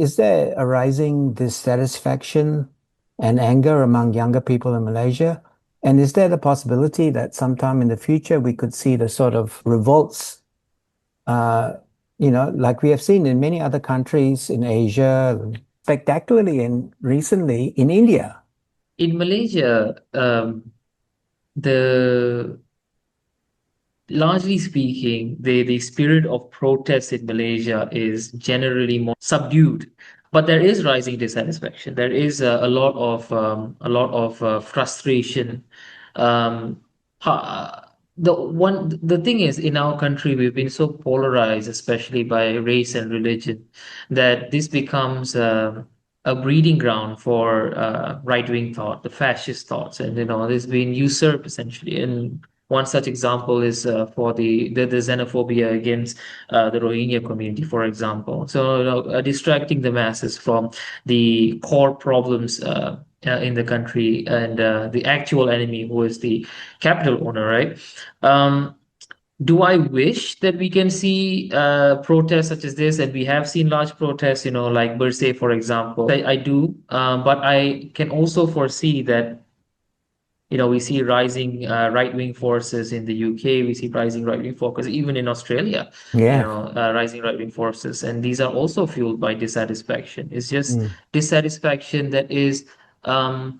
is there a rising dissatisfaction and anger among younger people in Malaysia? And is there the possibility that sometime in the future we could see the sort of revolts, uh, like we have seen in many other countries in Asia, spectacularly and recently in India? In Malaysia, the largely speaking, the spirit of protest in Malaysia is generally more subdued, but there is rising dissatisfaction. There is a lot of frustration. Um, the thing is, in our country, we've been so polarized, especially by race and religion, that this becomes a breeding ground for right-wing thought, the fascist thoughts, and this being usurped essentially. And one such example is for the xenophobia against the Rohingya community, for example. So, distracting the masses from the core problems in the country and the actual enemy, who is the capital owner, right? Um, do I wish that we can see protests such as this? And we have seen large protests, like Bersih, for example. I do, but I can also foresee that we see rising right-wing forces in the UK. We see rising right-wing forces even in Australia. Yeah. Rising right-wing forces, and these are also fueled by dissatisfaction. It's just Mm. dissatisfaction that is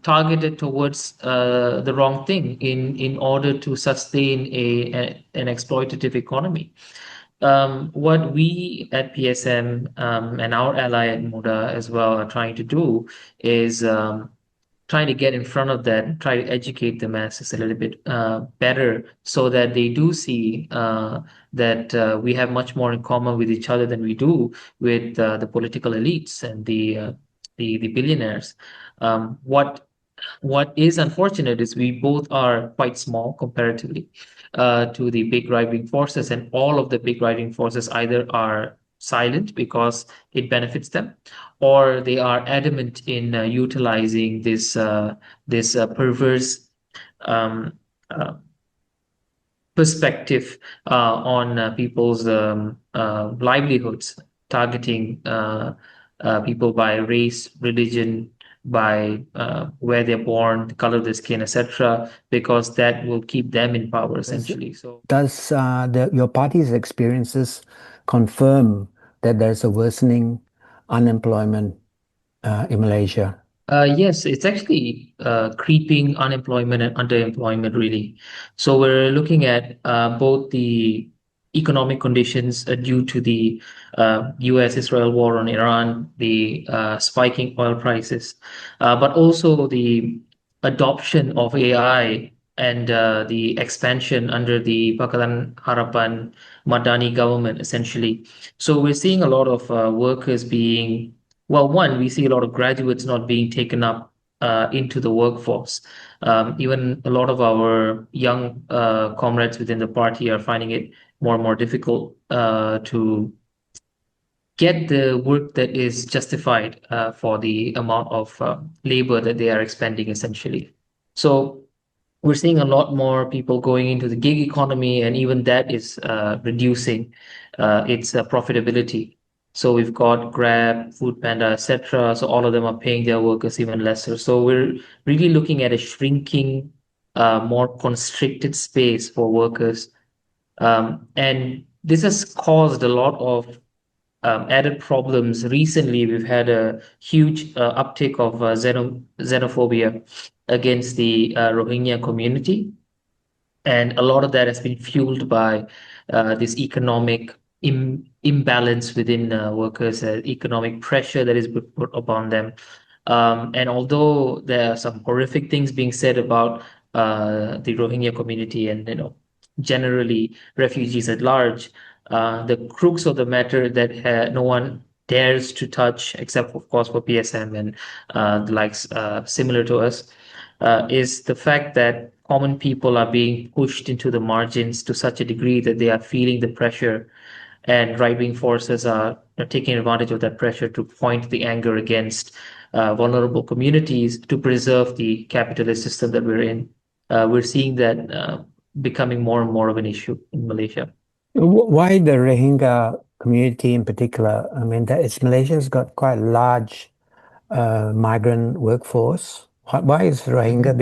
targeted towards the wrong thing in order to sustain an exploitative economy. What we at PSM and our ally at MUDA as well are trying to do is trying to get in front of that and try to educate the masses a little bit better, so that they do see that we have much more in common with each other than we do with the political elites and the billionaires. What is unfortunate is we both are quite small comparatively to the big right-wing forces, and all of the big right-wing forces either are silent because it benefits them, or they are adamant in utilizing this perverse um, uh, perspective on people's livelihoods, targeting people by race, religion, by where they're born, the color of their skin, etc., because that will keep them in power essentially. So. Does your party's experiences confirm that there's a worsening unemployment in Malaysia? Yes, it's actually creeping unemployment and underemployment, really. So we're looking at both the economic conditions due to the US-Israel war on Iran, the spiking oil prices, but also the adoption of AI and the expansion under the Pakatan Harapan Madani government, essentially. So we're seeing a lot of workers being, well, one, we see a lot of graduates not being taken up into the workforce. Even a lot of our young comrades within the party are finding it more and more difficult to get the work that is justified for the amount of labor that they are expending, essentially. So we're seeing a lot more people going into the gig economy, and even that is reducing its profitability. So we've got Grab, Foodpanda, etc. So all of them are paying their workers even lesser. So we're really looking at a shrinking, more constricted space for workers. And this has caused a lot of added problems. Recently, we've had a huge uptick of xenophobia against the Rohingya community. And a lot of that has been fueled by this economic imbalance within workers, economic pressure that is put upon them. And although there are some horrific things being said about the Rohingya community and generally refugees at large, the crux of the matter that no one dares to touch, except of course for PSM and the likes similar to us, is the fact that common people are being pushed into the margins to such a degree that they are feeling the pressure, and right-wing forces are taking advantage of that pressure to point the anger against vulnerable communities to preserve the capitalist system that we're in. We're seeing that becoming more and more of an issue in Malaysia. Why the Rohingya community in particular, I mean, Malaysia's got quite a large migrant workforce. Why is Rohingya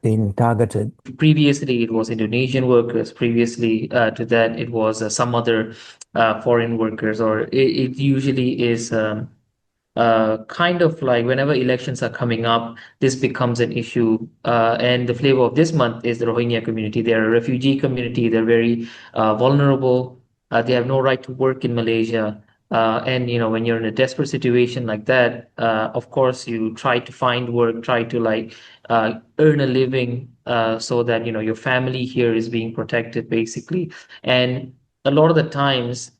been targeted? Previously, it was Indonesian workers. Previously, to that, it was some other foreign workers, or it usually is kind of like whenever elections are coming up, this becomes an issue. And the flavor of this month is the Rohingya community. They're a refugee community. They're very vulnerable. They have no right to work in Malaysia. And when you're in a desperate situation like that, of course, you try to find work, try to earn a living, so that your family here is being protected, basically. And a lot of the times,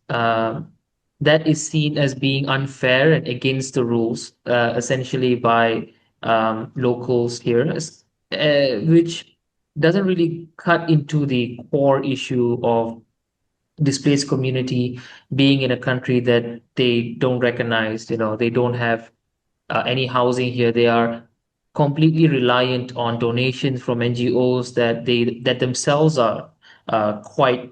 that is seen as being unfair and against the rules, essentially by locals here, which doesn't really cut into the core issue of displaced community being in a country that they don't recognize. They don't have any housing here. They are completely reliant on donations from NGOs that themselves are quite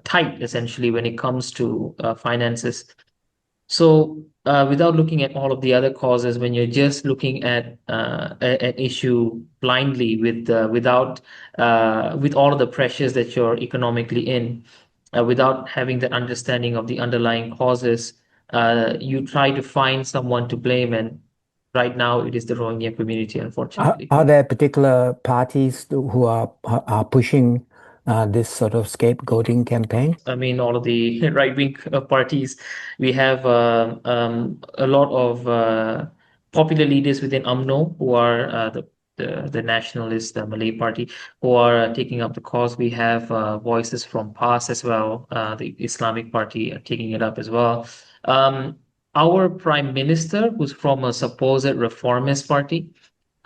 tight, essentially, when it comes to finances. So, without looking at all of the other causes, when you're just looking at an issue blindly with all of the pressures that you're economically in, without having the understanding of the underlying causes, you try to find someone to blame, and right now it is the Rohingya community, unfortunately. Are there particular parties who are pushing this sort of scapegoating campaign? I mean, all of the right-wing parties. We have a lot of popular leaders within UMNO who are the nationalist Malay party, who are taking up the cause. We have voices from PAS as well, the Islamic party are taking it up as well. Our prime minister, who's from a supposed reformist party,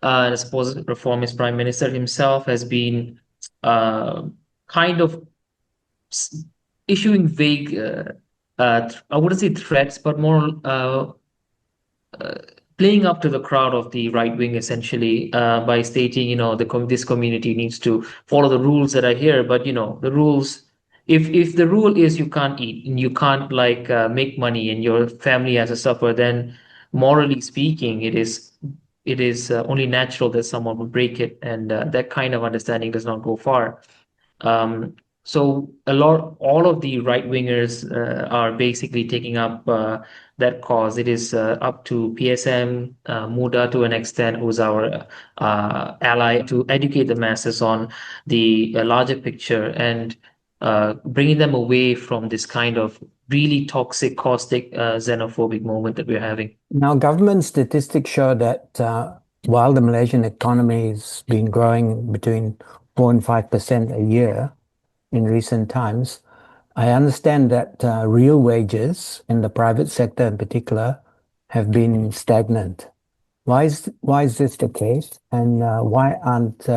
the supposed reformist prime minister himself has been kind of issuing vague, I wouldn't say threats, but more playing up to the crowd of the right wing, essentially, by stating, this community needs to follow the rules that are here. But the rules, if the rule is you can't eat and you can't make money and your family has to suffer, then morally speaking, it is only natural that someone would break it, and that kind of understanding does not go far. So all of the right wingers are basically taking up that cause. It is up to PSM, MUDA to an extent, who's our ally, to educate the masses on the larger picture and bringing them away from this kind of really toxic, caustic, xenophobic moment that we're having. Now, government statistics show that while the Malaysian economy has been growing between 4 and 5% a year in recent times, I understand that real wages in the private sector in particular have been stagnant. Why is this the case? And why aren't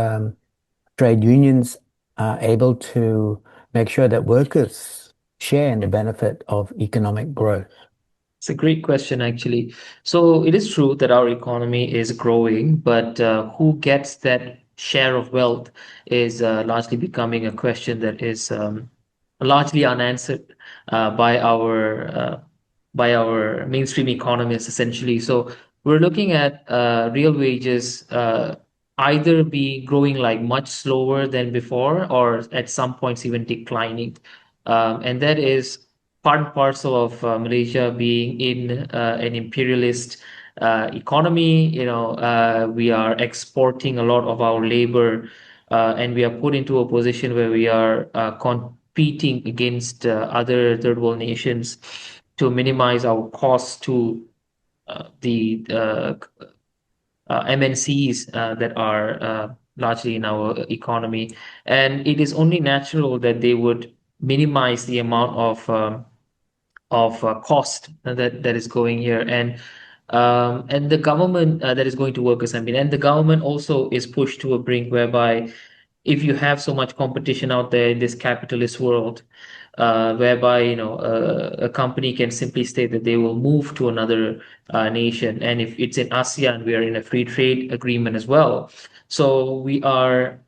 trade unions able to make sure that workers share in the benefit of economic growth? It's a great question, actually. So it is true that our economy is growing, but who gets that share of wealth is largely becoming a question that is largely unanswered by our mainstream economists, essentially. So we're looking at real wages either be growing much slower than before, or at some points even declining, and that is part and parcel of Malaysia being in an imperialist economy. We are exporting a lot of our labor, and we are put into a position where we are competing against other third world nations to minimize our costs to the MNCs that are largely in our economy. And it is only natural that they would minimize the amount of cost that is going here, and the government that is going to workers. I mean, and the government also is pushed to a brink whereby if you have so much competition out there in this capitalist world, whereby a company can simply state that they will move to another nation, and if it's in ASEAN, we are in a free trade agreement as well. So we are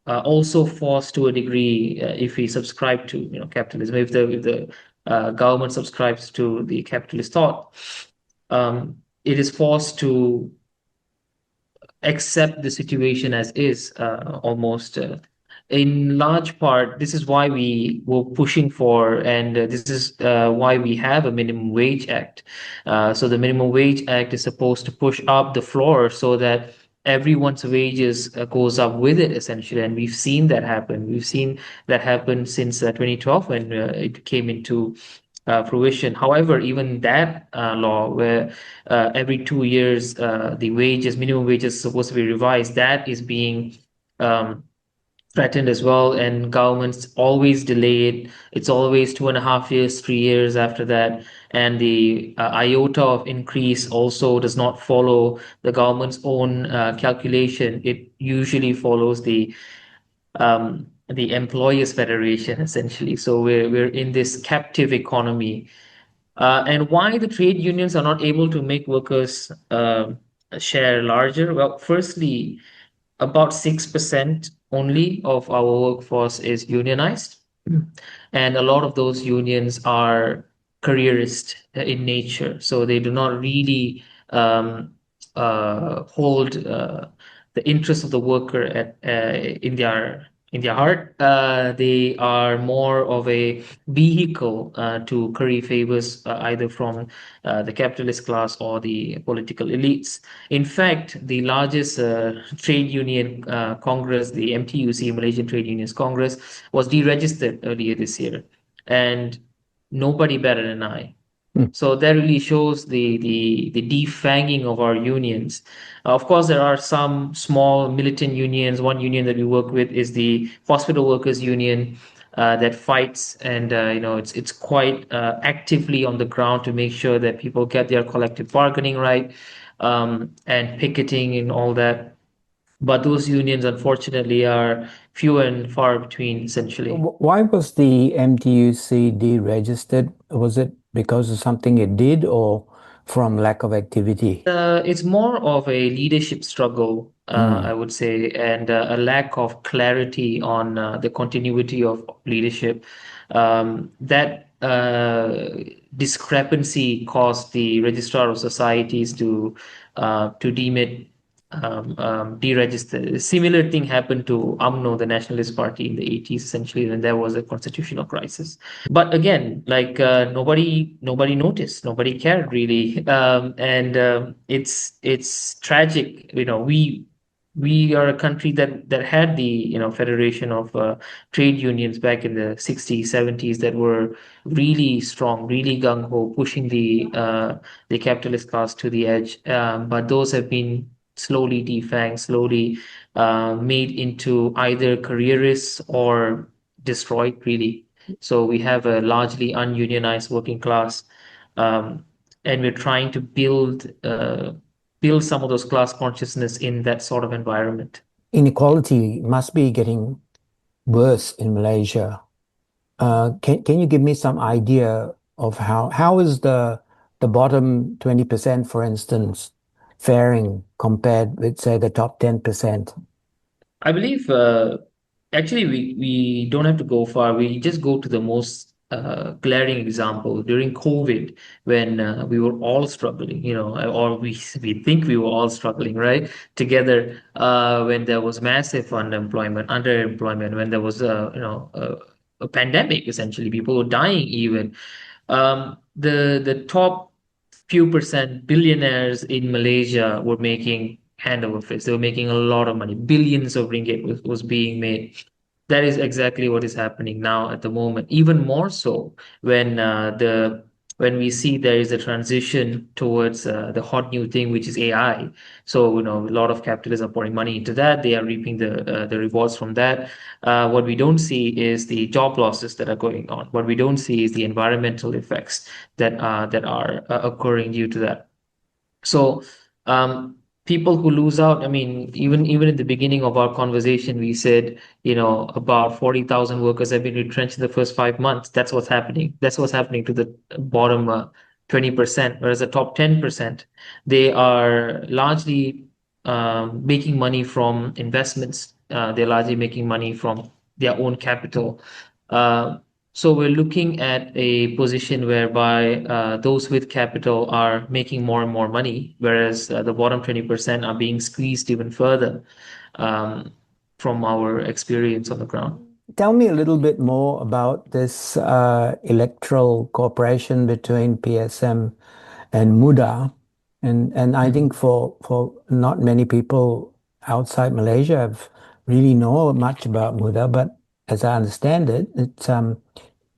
also forced to a degree, if we subscribe to capitalism, if the government subscribes to the capitalist thought, it is forced to accept the situation as is, almost. In large part, this is why we were pushing for, and this is why we have a minimum wage act. So the minimum wage act is supposed to push up the floor so that everyone's wages goes up with it, essentially. And we've seen that happen. We've seen that happen since 2012 when it came into fruition. However, even that law, where every 2 years the minimum wages, is supposed to be revised, that is being um, threatened as well, and governments always delay it. It's always 2.5 years, 3 years after that, and the iota of increase also does not follow the government's own calculation. It usually follows the employers federation, essentially. So we're in this captive economy. And why the trade unions are not able to make workers share larger? Well, firstly, about 6% only of our workforce is unionized. And a lot of those unions are careerist in nature. So they do not really hold the interest of the worker in their heart. They are more of a vehicle to curry favors, either from the capitalist class or the political elites. In fact, the largest trade union congress, the MTUC, Malaysian Trade Unions Congress, was deregistered earlier this year, and nobody better than I. So that really shows the defanging of our unions. Of course, there are some small militant unions. One union that we work with is the Hospital Workers Union, that fights, and it's quite actively on the ground to make sure that people get their collective bargaining right, and picketing and all that. But those unions, unfortunately, are few and far between, essentially. Why was the MTUC deregistered? Was it because of something it did or from lack of activity? It's more of a leadership struggle, I would say, and a lack of clarity on the continuity of leadership. That discrepancy caused the Registrar of Societies to deem it deregistered. A similar thing happened to UMNO, the Nationalist Party, in the 80s, essentially, when there was a constitutional crisis. But again, like nobody noticed, nobody cared really, and it's tragic. We are a country that had the federation of trade unions back in the 60s, 70s, that were really strong, really gung ho, pushing the capitalist class to the edge. But those have been slowly defanged, slowly made into either careerists or destroyed, really. So we have a largely ununionized working class, and we're trying to build some of those class consciousness in that sort of environment. Inequality must be getting worse in Malaysia. Can you give me some idea of how is the bottom 20%, for instance, faring compared with, say, the top 10%? I believe actually we don't have to go far. We just go to the most glaring example during COVID, when we were all struggling, or we think we were all struggling, right, together, when there was massive underemployment, when there was a pandemic, essentially, people were dying even. The top few percent billionaires in Malaysia were making hand over fist. They were making a lot of money. Billions of ringgit was being made. That is exactly what is happening now at the moment. Even more so when when we see there is a transition towards the hot new thing, which is AI. So a lot of capitalists are pouring money into that. They are reaping the rewards from that. What we don't see is the job losses that are going on. What we don't see is the environmental effects that are occurring due to that. So people who lose out, I mean, even in the beginning of our conversation, we said, about 40,000 workers have been retrenched in the first 5 months. That's what's happening. That's what's happening to the bottom 20%, whereas the top 10%, they are largely making money from investments. They're largely making money from their own capital. So we're looking at a position whereby those with capital are making more and more money, whereas the bottom 20% are being squeezed even further, um, from our experience on the ground. Tell me a little bit more about this electoral cooperation between PSM and MUDA. And I think for not many people outside Malaysia have really know much about MUDA, but as I understand it, it's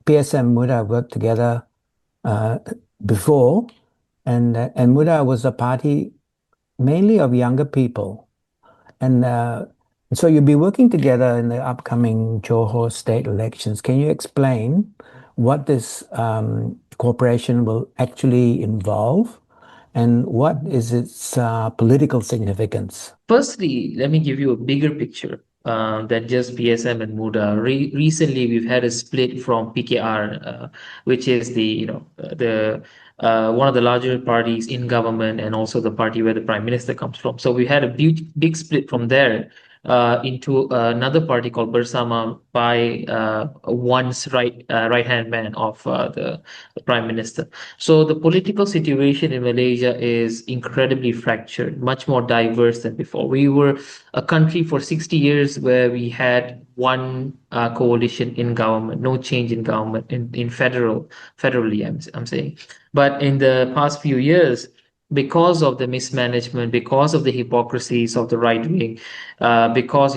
PSM MUDA worked together uh, before, and MUDA was a party mainly of younger people. And so you'll be working together in the upcoming Johor state elections. Can you explain what this cooperation will actually involve and what is its political significance? Firstly, let me give you a bigger picture than just PSM and MUDA. Recently, we've had a split from PKR, which is the one of the larger parties in government and also the party where the prime minister comes from. So we had a big split from there into another party called Bersama by one's right hand man of the prime minister. So the political situation in Malaysia is incredibly fractured, much more diverse than before. We were a country for 60 years where we had one coalition in government, no change in government in federally. I'm saying, but in the past few years, because of the mismanagement, because of the hypocrisies of the right wing, because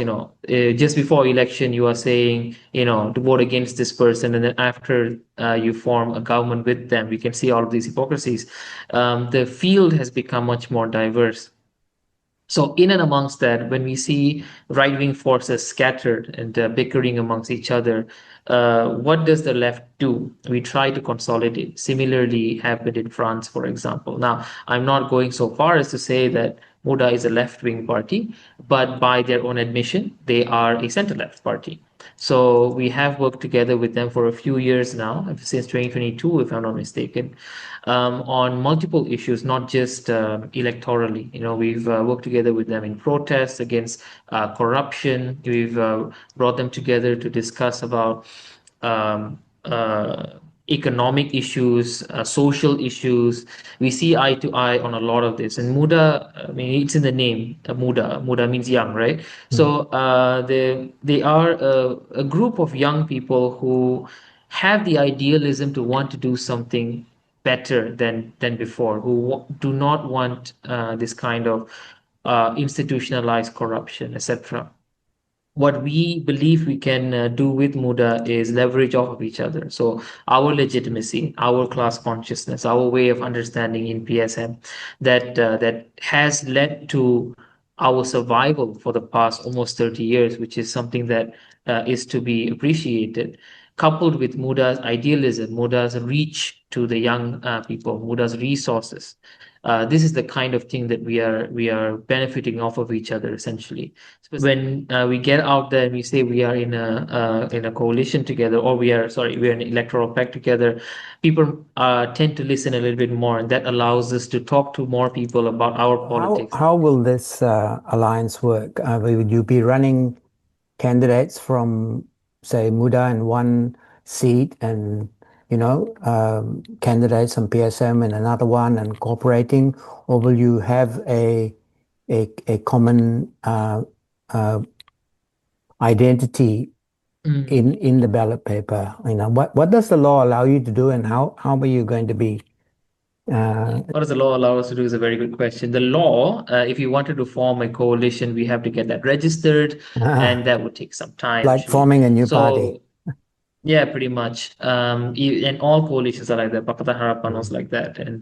just before election you are saying to vote against this person, and then after you form a government with them, we can see all of these hypocrisies. The field has become much more diverse. So in and amongst that, when we see right-wing forces scattered and bickering amongst each other, what does the left do? We try to consolidate. Similarly happened in France, for example. Now, I'm not going so far as to say that MUDA is a left-wing party, but by their own admission, they are a center-left party. So we have worked together with them for a few years now, since 2022, if I'm not mistaken, on multiple issues, not just electorally. We've worked together with them in protests against corruption. We've brought them together to discuss about um, economic issues, social issues. We see eye to eye on a lot of this. And MUDA, I mean, it's in the name, MUDA. MUDA means young, right? So they are a group of young people who have the idealism to want to do something better than before, who do not want this kind of institutionalized corruption, etc. What we believe we can do with MUDA is leverage off of each other. So our legitimacy, our class consciousness, our way of understanding in PSM that has led to our survival for the past almost 30 years, which is something that is to be appreciated, coupled with MUDA's idealism, MUDA's reach to the young people, MUDA's resources. This is the kind of thing that we are benefiting off of each other essentially. When we get out there and we say we are in a coalition together, or we're in an electoral pact together, people tend to listen a little bit more, and that allows us to talk to more people about our politics. How will this alliance work? Will you be running candidates from, say, MUDA in one seat and, candidates from PSM in another one and cooperating, or will you have a common identity in the ballot paper? What does the law allow you to do, and how are you going to be? What does the law allow us to do is a very good question. The law, if you wanted to form a coalition, we have to get that registered, and that would take some time. Like forming a new party. Yeah, pretty much. And all coalitions are like that. Pakatan Harapan was like that, and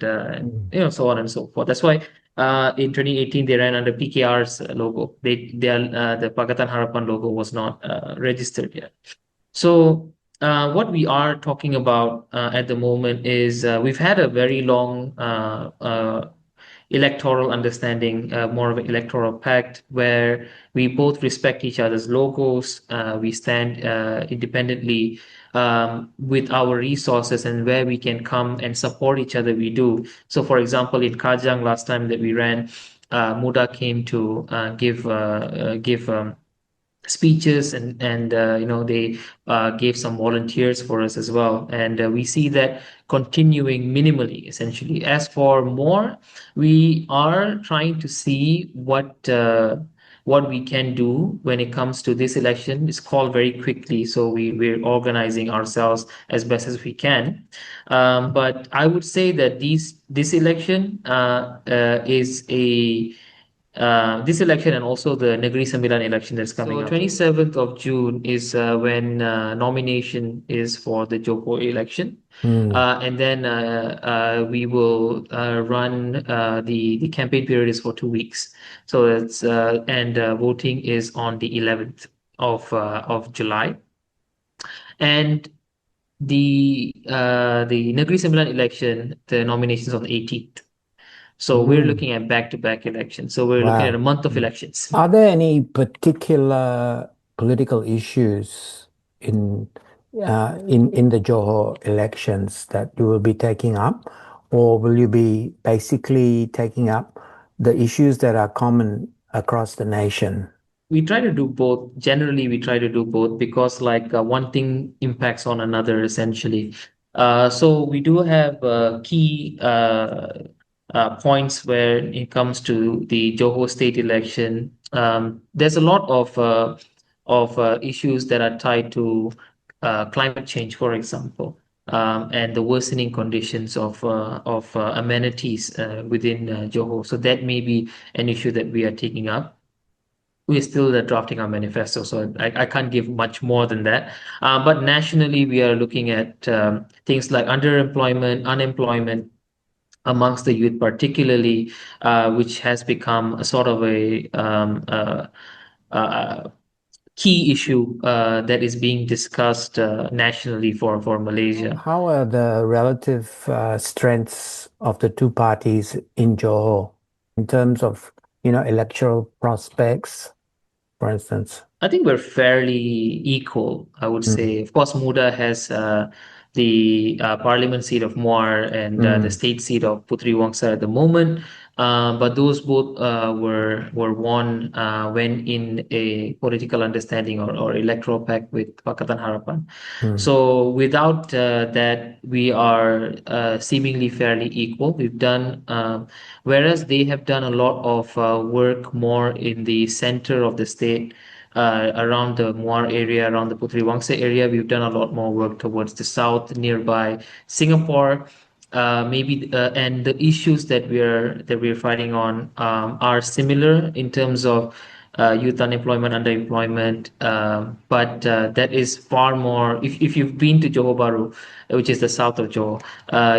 so on and so forth. That's why in 2018 they ran under PKR's logo. The Pakatan Harapan logo was not registered yet. So what we are talking about at the moment is we've had a very long electoral understanding, more of an electoral pact where we both respect each other's logos. We stand independently with our resources, and where we can come and support each other, we do. So, for example, in Kajang last time that we ran, MUDA came to give speeches, and they gave some volunteers for us as well, and we see that continuing minimally, essentially. As for more, we are trying to see what we can do when it comes to this election. It's called very quickly, so we're organizing ourselves as best as we can. But I would say that this election is a this election, and also the Negeri Sembilan election that's coming up. 27th of June is when nomination is for the Johor election. And then we will run the campaign period is for 2 weeks. So that's and voting is on the 11th of July. And the Negeri Sembilan election, the nominations on the 18th. So we're looking at back-to-back elections. So we're looking at a month of elections. Are there any particular political issues in the Johor elections that you will be taking up, or will you be basically taking up the issues that are common across the nation? We try to do both. Generally, we try to do both because one thing impacts on another, essentially. So we do have key points where it comes to the Johor state election. There's a lot of issues that are tied to climate change, for example, and the worsening conditions of amenities within Johor. So that may be an issue that we are taking up. We're still drafting our manifesto, so I can't give much more than that. But nationally, we are looking at things like underemployment, unemployment amongst the youth, particularly, which has become a sort of a key issue that is being discussed nationally for Malaysia. How are the relative strengths of the two parties in Johor in terms of, electoral prospects, for instance? I think we're fairly equal, I would say. Of course, MUDA has the parliament seat of Muar and the state seat of Puteri Wangsa at the moment. But those both were won when in a political understanding or electoral pact with Pakatan Harapan. So without that, we are seemingly fairly equal. We've done, whereas they have done a lot of work more in the center of the state, around the Muar area, around the Puteri Wangsa area. We've done a lot more work towards the south, nearby Singapore. And the issues that we're fighting on are similar in terms of youth unemployment, underemployment, but that is far more. If you've been to Johor Bahru, which is the south of Johor,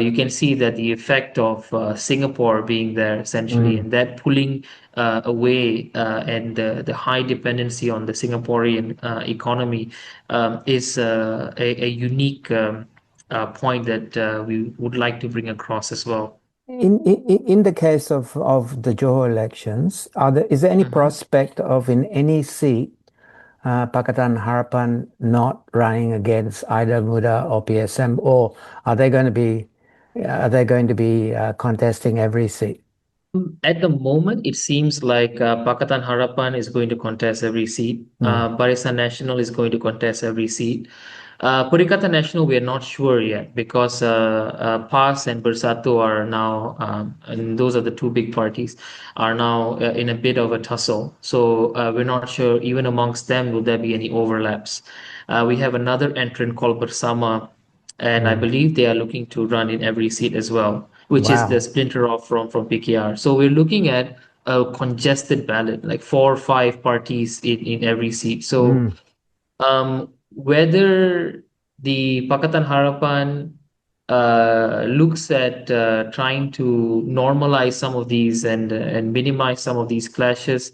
you can see that the effect of Singapore being there, essentially, and that pulling away, and the high dependency on the Singaporean economy is a unique point that we would like to bring across as well. In the case of the Johor elections, is there any prospect of in any seat Pakatan Harapan not running against either MUDA or PSM, or are they going to be contesting every seat? At the moment, it seems like Pakatan Harapan is going to contest every seat. Barisan Nasional is going to contest every seat. Perikatan Nasional, we are not sure yet because PAS and Bersatu are now, and those are the two big parties, are now in a bit of a tussle. So we're not sure, even amongst them, will there be any overlaps. We have another entrant called Bersama, and I believe they are looking to run in every seat as well, which is the splinter off from PKR. So we're looking at a congested ballot, like 4 or 5 parties in every seat. So whether the Pakatan Harapan looks at trying to normalize some of these and minimize some of these clashes,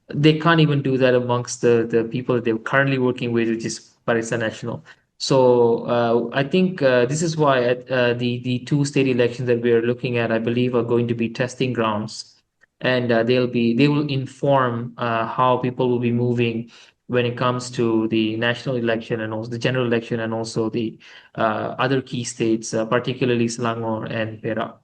they can't even do that amongst the people that they're currently working with, which is Barisan Nasional. So I think this is why the two state elections that we are looking at, I believe, are going to be testing grounds, and they will inform how people will be moving when it comes to the national election and also the general election and also the other key states, particularly Selangor and Perak.